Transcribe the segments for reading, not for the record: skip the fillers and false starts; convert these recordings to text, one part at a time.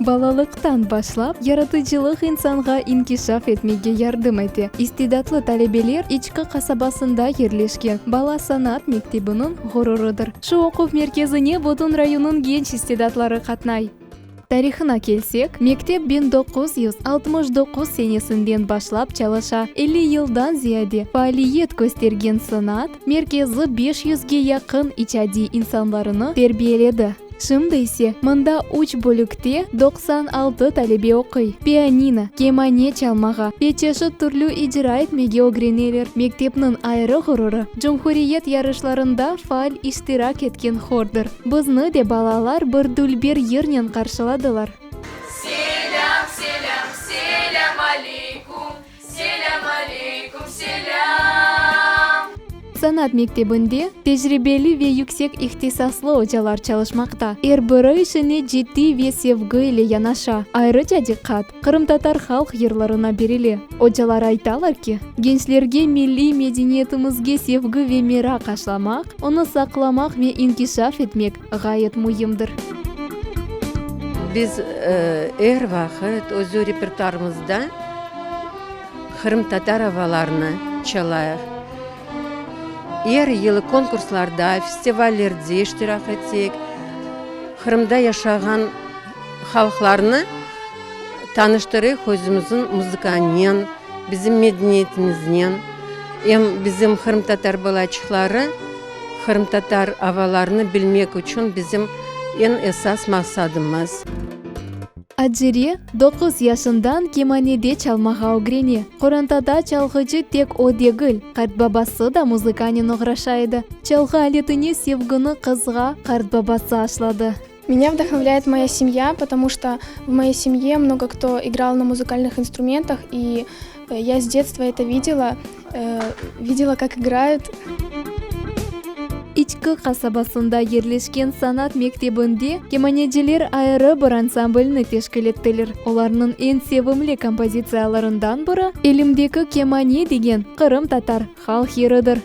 балалыктан башлап яратыcılık инсанга инкишаф этмеге жардым эте. Истидатлы талебелер ички касабасында жерлешкен Бала санат мектебинин горурудур. Шу окуу меркезине Бодун районунун genç истидатлары катнай. Тарихына келсек, мектеп 1969 сенесинден башлап чалыша. 50 жылдан зияде фаалиет көстерген санат меркези 500ге якын ичади инсанларыны тербиеледи. Шымды исе, мында уч бөлүктө 96 талебе окуй. Пианино, кемане чалмага, печеши түрлүү ижра этмеге огренелер. Мектептин айры гуруру Жумхуриет ярышларында фаал иштирак эткен хордур. Бизни де балалар бир дүлбер йырнен каршыладылар. Селям, селям, селям алейкум, селям алейкум, селям. Санат мектебинде тежрибели ве yüksek ихтисаслы ожалар чалышмакта. Эр бирөө ишине житти ве севги эле янаша. Айрыча диккат кырым-татар халк йырларына берили. Ожалар айталар ки, генчлерге милли медениетибизге севги ве мерак ашламак, оны сакламак ве инкишаф этмек гайет муйымдыр. Biz her vakit özü repertuarımızda Kırım-Tatar havalarını çalayıq. Her yılı konkurslarda, festivallerde iştirak etsek, Kırım'da yaşayan halklarını tanıştırıyıq özümüzün müzikaniyen, bizim medeniyetimizden. Bizim Kırım-Tatar balaçıkları, Kırım-Tatar havalarını bilmek için bizim en esas maksadımız. Аджире 9 yaşından кеманеде чалмага огрене. Корантада чалгычы тек о дегил. Карт бабасы да музыканин ограшайды. Чалга алетине севгыны кызга карт бабасы ашлады. Меня вдохновляет моя семья, потому что в моей семье много кто играл на музыкальных инструментах, и я с детства это видела, как играют. Ички касабасында жерлешкен санат мектебинде кеманежилер айры бир ансамбльны тешкил эттилер. Оларнын эң севимли композицияларынан бiri элимдеги кемане деген кырым-татар халк йырыдыр.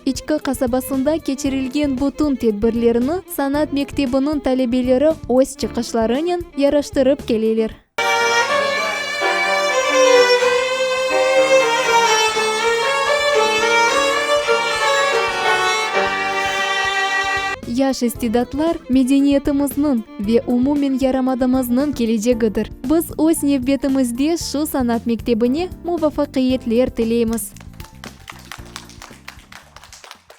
Ички касабасында кечирилген бутун тедбирлерини санат мектебинин талебелери өз чыгышларынын яраштырып келелер. Яш истидатлар медениетимиздин ве умумен ярамадымыздын келечегидир. Биз өз невбетимизде шу санат мектебине муваффакыйетлер тилеймиз.